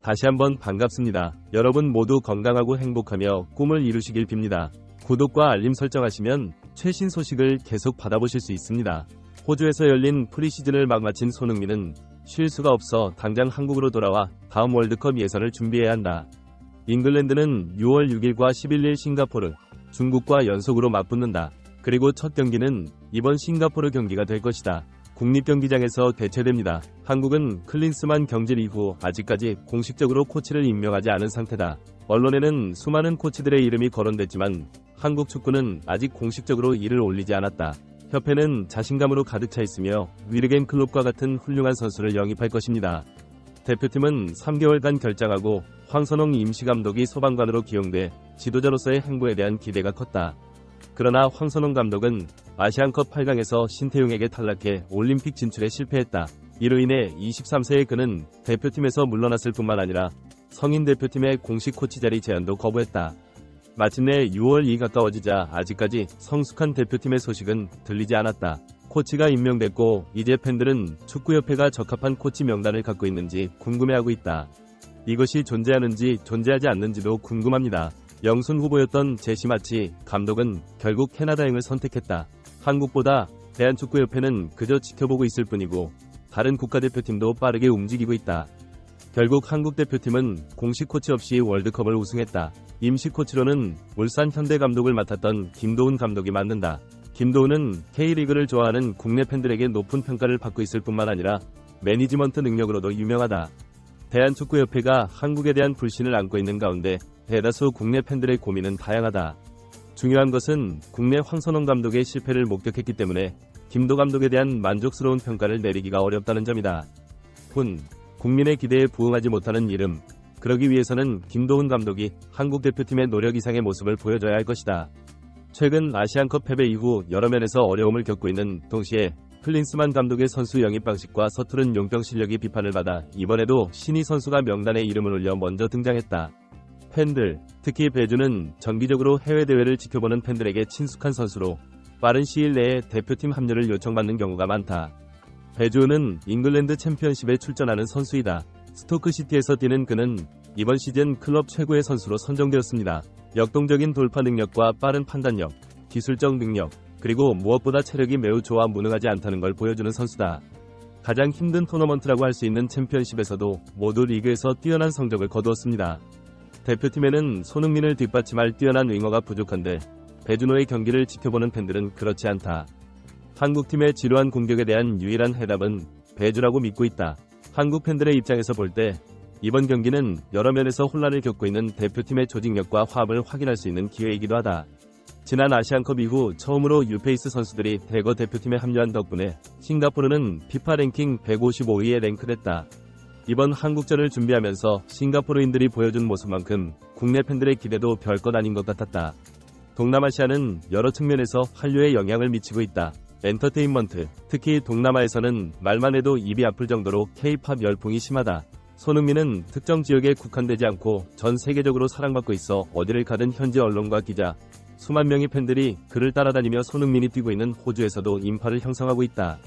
다시 한번 반갑습니다. 여러분 모두 건강하고 행복하며 꿈을 이루시길 빕니다. 구독과 알림 설정하시면 최신 소식을 계속 받아보실 수 있습니다. 호주에서 열린 프리시즌을 막 마친 손흥민은 쉴 수가 없어 당장 한국으로 돌아와 다음 월드컵 예선을 준비해야 한다. 잉글랜드는 6월 6일과 11일 싱가포르, 중국과 연속으로 맞붙는다. 그리고 첫 경기는 이번 싱가포르 경기가 될 것이다. 국립경기장에서 개최됩니다. 한국은 클린스만 경질 이후 아직까지 공식적으로 코치를 임명하지 않은 상태다. 언론에는 수많은 코치들의 이름이 거론됐지만 한국 축구는 아직 공식적으로 이를 올리지 않았다. 협회는 자신감으로 가득 차 있으며 위르겐 클롭과 같은 훌륭한 선수를 영입할 것입니다. 대표팀은 3개월간 결장하고 황선홍 임시감독이 소방관으로 기용돼 지도자로서의 행보에 대한 기대가 컸다. 그러나 황선홍 감독은 아시안컵 8강에서 신태용에게 탈락해 올림픽 진출에 실패했다. 이로 인해 23세의 그는 대표팀에서 물러났을 뿐만 아니라 성인 대표팀의 공식 코치 자리 제안도 거부했다. 마침내 6월이 가까워지자 아직까지 성숙한 대표팀의 소식은 들리지 않았다. 코치가 임명됐고 이제 팬들은 축구협회가 적합한 코치 명단을 갖고 있는지 궁금해하고 있다. 이것이 존재하는지 존재하지 않는지도 궁금합니다. 영순 후보였던 제시마치 감독은 결국 캐나다행을 선택했다. 한국보다 대한축구협회는 그저 지켜보고 있을 뿐이고 다른 국가대표팀도 빠르게 움직이고 있다. 결국 한국 대표팀은 공식 코치 없이 월드컵을 우승했다. 임시 코치로는 울산 현대 감독을 맡았던 김도훈 감독이 맡는다. 김도훈은 K리그를 좋아하는 국내 팬들에게 높은 평가를 받고 있을 뿐만 아니라 매니지먼트 능력으로도 유명하다. 대한축구협회가 한국에 대한 불신을 안고 있는 가운데 대다수 국내 팬들의 고민은 다양하다. 중요한 것은 국내 황선홍 감독의 실패를 목격했기 때문에 김도 감독에 대한 만족스러운 평가를 내리기가 어렵다는 점이다. 국민의 기대에 부응하지 못하는 이름, 그러기 위해서는 김도훈 감독이 한국 대표팀의 노력 이상의 모습을 보여줘야 할 것이다. 최근 아시안컵 패배 이후 여러 면에서 어려움을 겪고 있는 동시에 클린스만 감독의 선수 영입 방식과 서투른 용병 실력이 비판을 받아 이번에도 신희 선수가 명단에 이름을 올려 먼저 등장했다. 팬들, 특히 배주는 정기적으로 해외 대회를 지켜보는 팬들에게 친숙한 선수로 빠른 시일 내에 대표팀 합류를 요청받는 경우가 많다. 배주는 잉글랜드 챔피언십에 출전하는 선수이다. 스토크시티에서 뛰는 그는 이번 시즌 클럽 최고의 선수로 선정되었습니다. 역동적인 돌파 능력과 빠른 판단력, 기술적 능력, 그리고 무엇보다 체력이 매우 좋아 무능하지 않다는 걸 보여주는 선수다. 가장 힘든 토너먼트라고 할 수 있는 챔피언십에서도 모두 리그에서 뛰어난 성적을 거두었습니다. 대표팀에는 손흥민을 뒷받침할 뛰어난 윙어가 부족한데 배준호의 경기를 지켜보는 팬들은 그렇지 않다. 한국팀의 지루한 공격에 대한 유일한 해답은 배주라고 믿고 있다. 한국 팬들의 입장에서 볼 때 이번 경기는 여러 면에서 혼란을 겪고 있는 대표팀의 조직력과 화합을 확인할 수 있는 기회이기도 하다. 지난 아시안컵 이후 처음으로 유페이스 선수들이 대거 대표팀에 합류한 덕분에 싱가포르는 피파 랭킹 155위에 랭크됐다. 이번 한국전을 준비하면서 싱가포르인들이 보여준 모습만큼 국내 팬들의 기대도 별것 아닌 것 같았다. 동남아시아는 여러 측면에서 한류에 영향을 미치고 있다. 엔터테인먼트, 특히 동남아에서는 말만 해도 입이 아플 정도로 K-팝 열풍이 심하다. 손흥민은 특정 지역에 국한되지 않고 전 세계적으로 사랑받고 있어 어디를 가든 현지 언론과 기자, 수만 명의 팬들이 그를 따라다니며 손흥민이 뛰고 있는 호주에서도 인파를 형성하고 있다.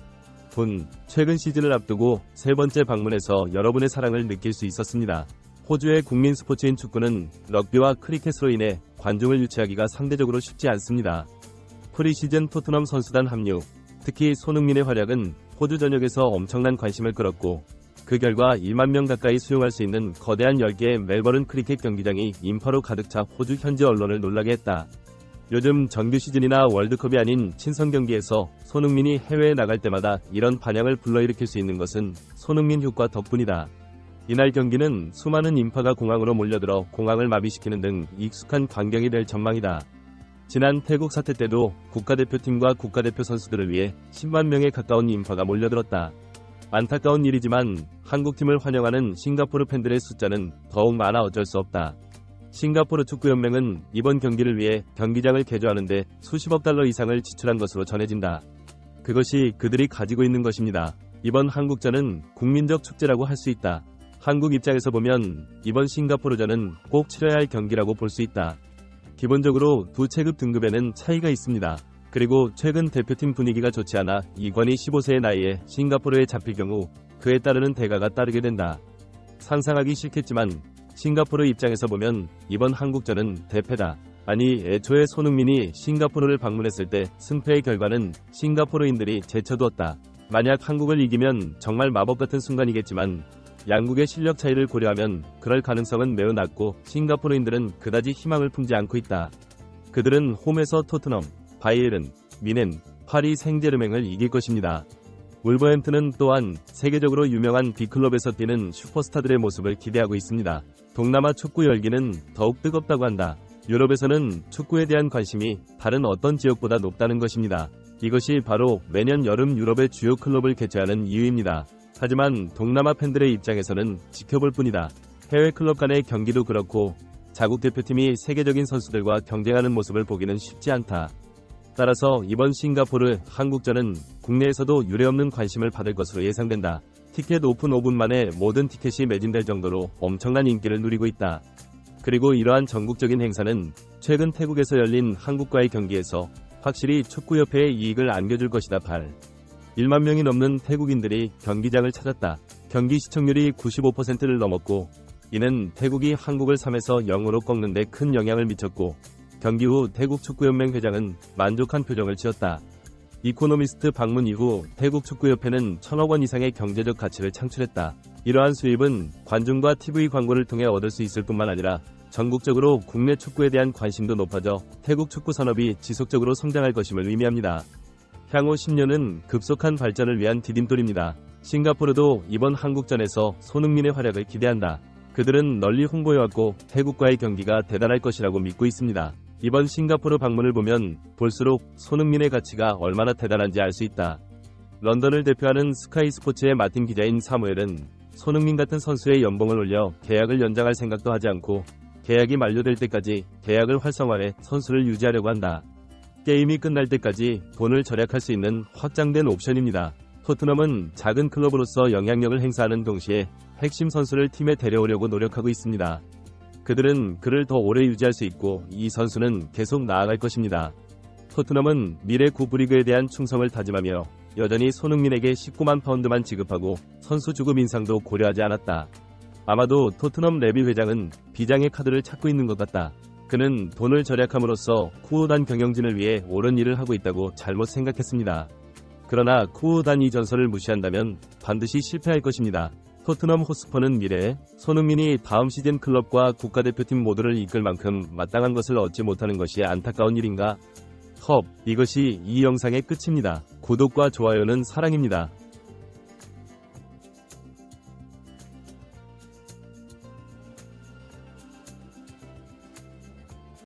최근 시즌을 앞두고 세 번째 방문에서 여러분의 사랑을 느낄 수 있었습니다. 호주의 국민 스포츠인 축구는 럭비와 크리켓으로 인해 관중을 유치하기가 상대적으로 쉽지 않습니다. 프리시즌 토트넘 선수단 합류, 특히 손흥민의 활약은 호주 전역에서 엄청난 관심을 끌었고 그 결과 1만 명 가까이 수용할 수 있는 거대한 10개의 멜버른 크리켓 경기장이 인파로 가득 차 호주 현지 언론을 놀라게 했다. 요즘 정규 시즌이나 월드컵이 아닌 친선 경기에서 손흥민이 해외에 나갈 때마다 이런 반향을 불러일으킬 수 있는 것은 손흥민 효과 덕분이다. 이날 경기는 수많은 인파가 공항으로 몰려들어 공항을 마비시키는 등 익숙한 광경이 될 전망이다. 지난 태국 사태 때도 국가대표팀과 국가대표 선수들을 위해 10만 명에 가까운 인파가 몰려들었다. 안타까운 일이지만 한국팀을 환영하는 싱가포르 팬들의 숫자는 더욱 많아 어쩔 수 없다. 싱가포르 축구연맹은 이번 경기를 위해 경기장을 개조하는데 수십억 달러 이상을 지출한 것으로 전해진다. 그것이 그들이 가지고 있는 것입니다. 이번 한국전은 국민적 축제라고 할 수 있다. 한국 입장에서 보면 이번 싱가포르전은 꼭 치러야 할 경기라고 볼 수 있다. 기본적으로 두 체급 등급에는 차이가 있습니다. 그리고 최근 대표팀 분위기가 좋지 않아 이관이 15세의 나이에 싱가포르에 잡힐 경우 그에 따르는 대가가 따르게 된다. 상상하기 싫겠지만 싱가포르 입장에서 보면 이번 한국전은 대패다. 아니, 애초에 손흥민이 싱가포르를 방문했을 때 승패의 결과는 싱가포르인들이 제쳐두었다. 만약 한국을 이기면 정말 마법 같은 순간이겠지만 양국의 실력 차이를 고려하면 그럴 가능성은 매우 낮고 싱가포르인들은 그다지 희망을 품지 않고 있다. 그들은 홈에서 토트넘, 바이에른, 미넨, 파리 생제르맹을 이길 것입니다. 울버햄튼은 또한 세계적으로 유명한 B클럽에서 뛰는 슈퍼스타들의 모습을 기대하고 있습니다. 동남아 축구 열기는 더욱 뜨겁다고 한다. 유럽에서는 축구에 대한 관심이 다른 어떤 지역보다 높다는 것입니다. 이것이 바로 매년 여름 유럽의 주요 클럽을 개최하는 이유입니다. 하지만 동남아 팬들의 입장에서는 지켜볼 뿐이다. 해외 클럽 간의 경기도 그렇고 자국 대표팀이 세계적인 선수들과 경쟁하는 모습을 보기는 쉽지 않다. 따라서 이번 싱가포르 한국전은 국내에서도 유례없는 관심을 받을 것으로 예상된다. 티켓 오픈 5분 만에 모든 티켓이 매진될 정도로 엄청난 인기를 누리고 있다. 그리고 이러한 전국적인 행사는 최근 태국에서 열린 한국과의 경기에서 확실히 축구협회에 이익을 안겨줄 것이다. 1만 명이 넘는 태국인들이 경기장을 찾았다. 경기 시청률이 95%를 넘었고 이는 태국이 한국을 3에서 0으로 꺾는 데 큰 영향을 미쳤고 경기 후 태국 축구연맹 회장은 만족한 표정을 지었다. 이코노미스트 방문 이후 태국 축구협회는 1,000억 원 이상의 경제적 가치를 창출했다. 이러한 수입은 관중과 TV 광고를 통해 얻을 수 있을 뿐만 아니라 전국적으로 국내 축구에 대한 관심도 높아져 태국 축구 산업이 지속적으로 성장할 것임을 의미합니다. 향후 10년은 급속한 발전을 위한 디딤돌입니다. 싱가포르도 이번 한국전에서 손흥민의 활약을 기대한다. 그들은 널리 홍보해왔고 태국과의 경기가 대단할 것이라고 믿고 있습니다. 이번 싱가포르 방문을 보면 볼수록 손흥민의 가치가 얼마나 대단한지 알 수 있다. 런던을 대표하는 스카이 스포츠의 마틴 기자인 사무엘은 손흥민 같은 선수의 연봉을 올려 계약을 연장할 생각도 하지 않고 계약이 만료될 때까지 계약을 활성화해 선수를 유지하려고 한다. 게임이 끝날 때까지 돈을 절약할 수 있는 확장된 옵션입니다. 토트넘은 작은 클럽으로서 영향력을 행사하는 동시에 핵심 선수를 팀에 데려오려고 노력하고 있습니다. 그들은 그를 더 오래 유지할 수 있고 이 선수는 계속 나아갈 것입니다. 토트넘은 미래 구부리그에 대한 충성을 다짐하며 여전히 손흥민에게 19만 파운드만 지급하고 선수 주급 인상도 고려하지 않았다. 아마도 토트넘 레비 회장은 비장의 카드를 찾고 있는 것 같다. 그는 돈을 절약함으로써 쿠오단 경영진을 위해 옳은 일을 하고 있다고 잘못 생각했습니다. 그러나 쿠오단 이 전설을 무시한다면 반드시 실패할 것입니다. 토트넘 호스퍼는 미래에 손흥민이 다음 시즌 클럽과 국가대표팀 모두를 이끌 만큼 마땅한 것을 얻지 못하는 것이 안타까운 일인가? 이것이 이 영상의 끝입니다. 구독과 좋아요는 사랑입니다.